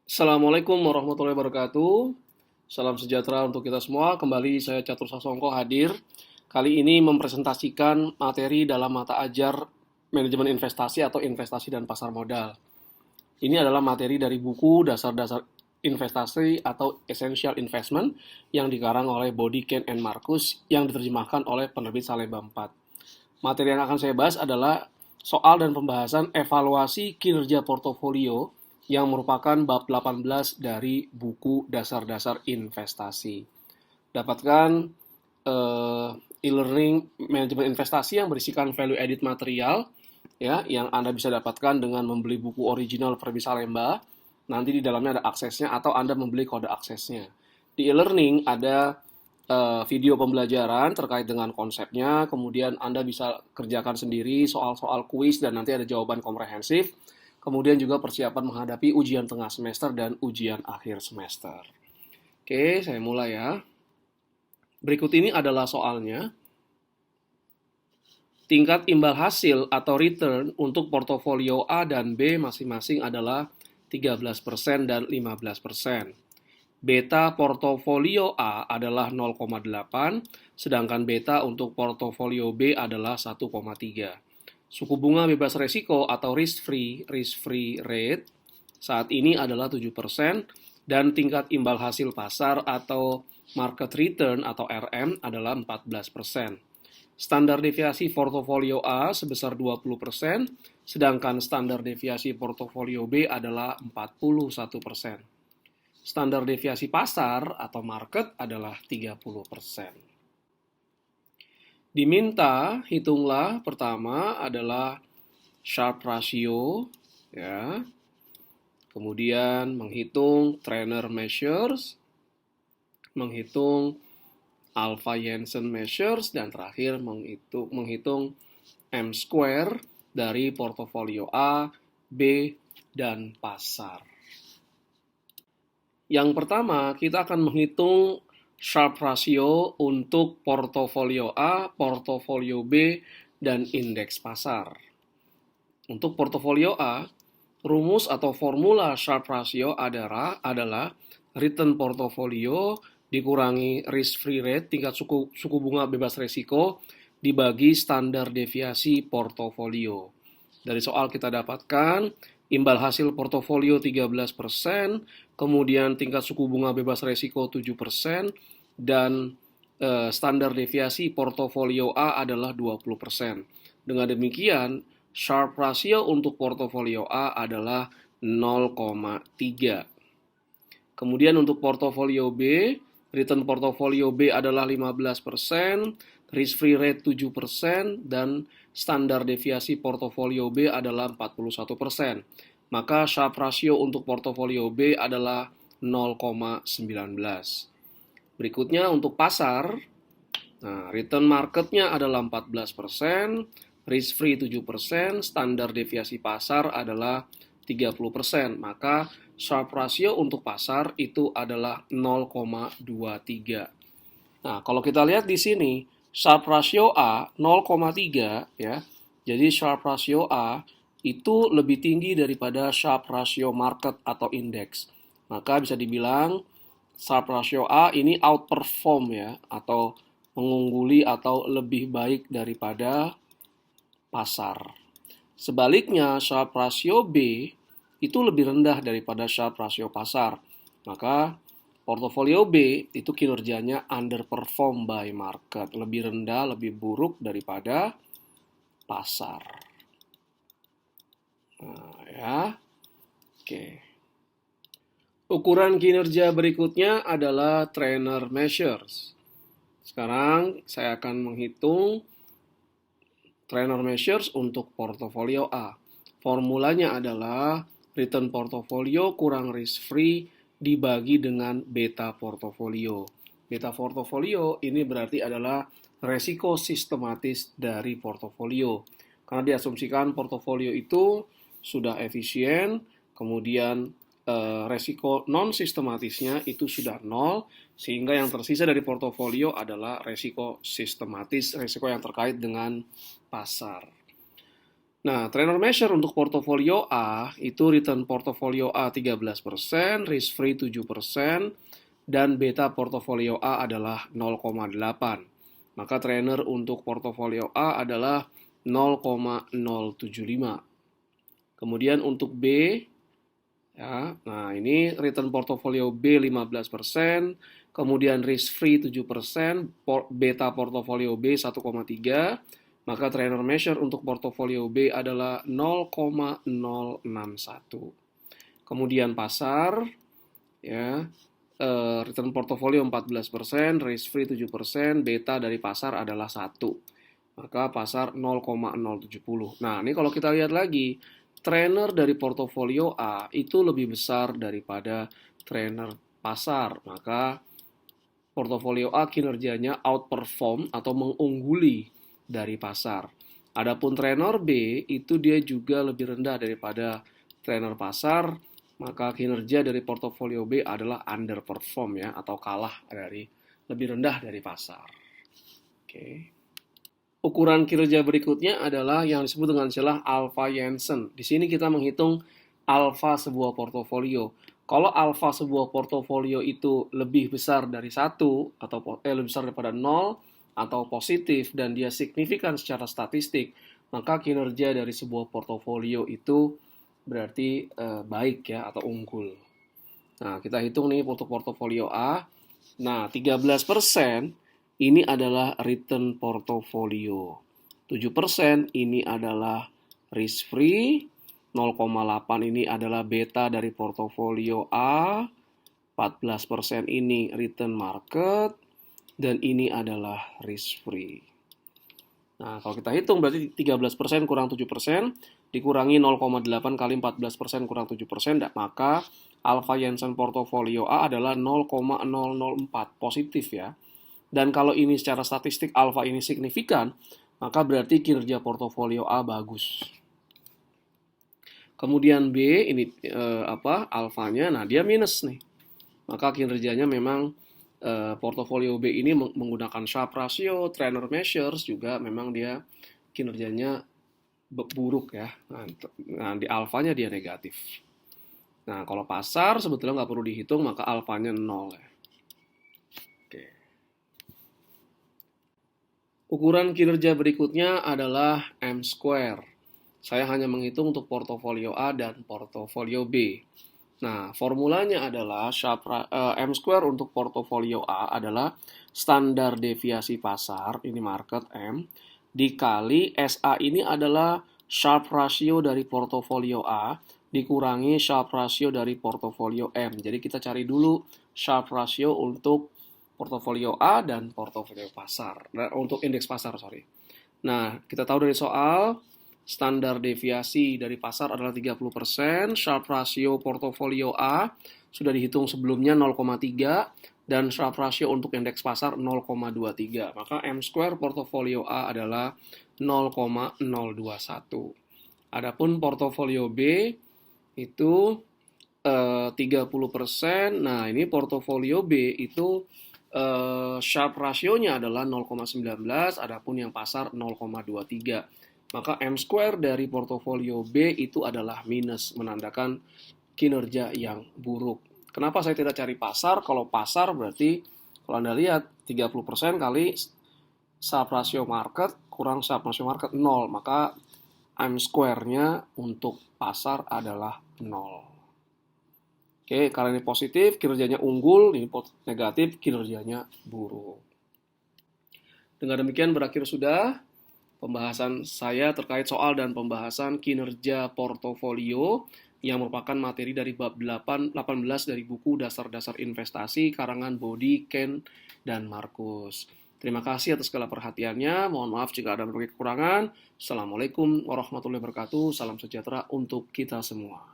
Assalamualaikum warahmatullahi wabarakatuh. Salam sejahtera untuk kita semua. Kembali saya Catur Sasongko hadir. Kali ini mempresentasikan materi dalam mata ajar manajemen investasi atau investasi dan pasar modal. Ini adalah materi dari buku Dasar-Dasar Investasi atau Essential Investment yang dikarang oleh Body, Ken and Marcus yang diterjemahkan oleh penerbit Salemba 4. Materi yang akan saya bahas adalah soal dan pembahasan evaluasi kinerja portofolio yang merupakan bab 18 dari buku Dasar-Dasar Investasi. Dapatkan e-learning manajemen investasi yang berisikan value added material ya, yang Anda bisa dapatkan dengan membeli buku original Penerbit Salemba. Nanti di dalamnya ada aksesnya atau Anda membeli kode aksesnya. Di e-learning ada video pembelajaran terkait dengan konsepnya, kemudian Anda bisa kerjakan sendiri soal-soal kuis dan nanti ada jawaban komprehensif. Kemudian juga persiapan menghadapi ujian tengah semester dan ujian akhir semester. Oke, saya mulai ya. Berikut ini adalah soalnya. Tingkat imbal hasil atau return untuk portofolio A dan B masing-masing adalah 13% dan 15%. Beta portofolio A adalah 0,8, sedangkan beta untuk portofolio B adalah 1,3. Suku bunga bebas resiko atau risk-free rate saat ini adalah 7% dan tingkat imbal hasil pasar atau market return atau RM adalah 14%. Standar deviasi portofolio A sebesar 20%, sedangkan standar deviasi portofolio B adalah 41%. Standar deviasi pasar atau market adalah 30%. Diminta, hitunglah pertama adalah Sharpe ratio, ya. Kemudian menghitung trainer measures, menghitung alpha Jensen measures, dan terakhir menghitung M square dari portofolio A, B, dan pasar. Yang pertama, kita akan menghitung Sharpe ratio untuk portofolio A, portofolio B, dan indeks pasar. Untuk portofolio A, rumus atau formula Sharpe ratio adalah return portofolio dikurangi risk-free rate, tingkat suku bunga bebas risiko, dibagi standar deviasi portofolio. Dari soal kita dapatkan imbal hasil portofolio 13%, kemudian tingkat suku bunga bebas risiko 7%, dan standar deviasi portofolio A adalah 20%. Dengan demikian, Sharpe ratio untuk portofolio A adalah 0,3. Kemudian untuk portofolio B, return portofolio B adalah 15%, risk-free rate 7%, dan standar deviasi portofolio B adalah 41%. Maka Sharpe ratio untuk portofolio B adalah 0,19. Berikutnya untuk pasar, return marketnya adalah 14%, risk-free 7%, standar deviasi pasar adalah 30%. Maka Sharpe ratio untuk pasar itu adalah 0,23. Nah, kalau kita lihat di sini, Sharpe ratio A 0,3 ya. Jadi Sharpe ratio A itu lebih tinggi daripada Sharpe ratio market atau indeks. Maka bisa dibilang Sharpe ratio A ini outperform ya, atau mengungguli atau lebih baik daripada pasar. Sebaliknya, Sharpe ratio B itu lebih rendah daripada Sharpe ratio pasar. Maka portofolio B itu kinerjanya underperform by market, lebih rendah, lebih buruk daripada pasar. Nah, ya. Oke. Ukuran kinerja berikutnya adalah trainer measures. Sekarang saya akan menghitung trainer measures untuk portofolio A. Formulanya adalah return portofolio kurang risk free dibagi dengan beta portofolio. Beta portofolio ini berarti adalah resiko sistematis dari portofolio. Karena diasumsikan portofolio itu sudah efisien, kemudian resiko non-sistematisnya itu sudah nol, sehingga yang tersisa dari portofolio adalah resiko sistematis, resiko yang terkait dengan pasar. Nah, trainer measure untuk portofolio A itu return portofolio A 13%, risk free 7%, dan beta portofolio A adalah 0,8. Maka trainer untuk portofolio A adalah 0,075. Kemudian untuk B, ya, nah ini return portofolio B 15%, kemudian risk free 7%, beta portofolio B 1,3, maka trainer measure untuk portofolio B adalah 0,061. Kemudian pasar, ya, return portofolio 14%, risk free 7%, beta dari pasar adalah 1. Maka pasar 0,070. Nah, ini kalau kita lihat lagi, trainer dari portofolio A itu lebih besar daripada trainer pasar. Maka portofolio A kinerjanya outperform atau mengungguli dari pasar. Adapun trainer B itu dia juga lebih rendah daripada trainer pasar, maka kinerja dari portofolio B adalah underperform ya, atau kalah dari lebih rendah dari pasar. Oke. Ukuran kinerja berikutnya adalah yang disebut dengan istilah alpha Jensen. Di sini kita menghitung alpha sebuah portofolio. Kalau alpha sebuah portofolio itu lebih besar dari 1 atau lebih besar daripada 0 atau positif dan dia signifikan secara statistik, maka kinerja dari sebuah portofolio itu berarti baik ya atau unggul. Nah, kita hitung nih untuk portofolio A. Nah, 13% ini adalah return portofolio. 7% ini adalah risk free. 0,8 ini adalah beta dari portofolio A. 14% ini return market. Dan ini adalah risk free. Nah, kalau kita hitung berarti 13% kurang 7%, dikurangi 0,8 kali 14% kurang 7%, maka alpha Jensen portofolio A adalah 0,004, positif ya. Dan kalau ini secara statistik alpha ini signifikan, maka berarti kinerja portofolio A bagus. Kemudian B ini alfanya, nah dia minus nih. Maka kinerjanya memang portofolio B ini menggunakan Sharpe ratio, trainer measures juga memang dia kinerjanya buruk ya. Nah di alfanya dia negatif. Nah kalau pasar sebetulnya nggak perlu dihitung, maka alfanya 0 ya. Oke. Ukuran kinerja berikutnya adalah M-square. Saya hanya menghitung untuk portofolio A dan portofolio B. Nah, formulanya adalah M-square untuk portofolio A adalah standar deviasi pasar, ini market M, dikali SA ini adalah Sharpe ratio dari portofolio A, dikurangi Sharpe ratio dari portofolio M. Jadi kita cari dulu Sharpe ratio untuk portofolio A dan portofolio pasar, untuk indeks pasar, sorry. Nah, kita tahu dari soal, standar deviasi dari pasar adalah 30%, Sharpe ratio portofolio A sudah dihitung sebelumnya 0,3, dan Sharpe ratio untuk indeks pasar 0,23. Maka M-square portofolio A adalah 0,021. Adapun portofolio B itu 30%. Nah, ini portofolio B itu Sharpe rasionya adalah 0,19, adapun yang pasar 0,23. Maka M-square dari portofolio B itu adalah minus, menandakan kinerja yang buruk. Kenapa saya tidak cari pasar? Kalau pasar berarti, kalau Anda lihat, 30% kali Sharpe ratio market kurang Sharpe ratio market 0. Maka M-square-nya untuk pasar adalah 0. Oke, kalau ini positif, kinerjanya unggul, ini negatif, kinerjanya buruk. Dengan demikian berakhir sudah pembahasan saya terkait soal dan pembahasan kinerja portofolio yang merupakan materi dari bab 18 dari buku Dasar-Dasar Investasi karangan Bodi, Ken, dan Markus. Terima kasih atas segala perhatiannya. Mohon maaf jika ada berbagai kekurangan. Assalamualaikum warahmatullahi wabarakatuh. Salam sejahtera untuk kita semua.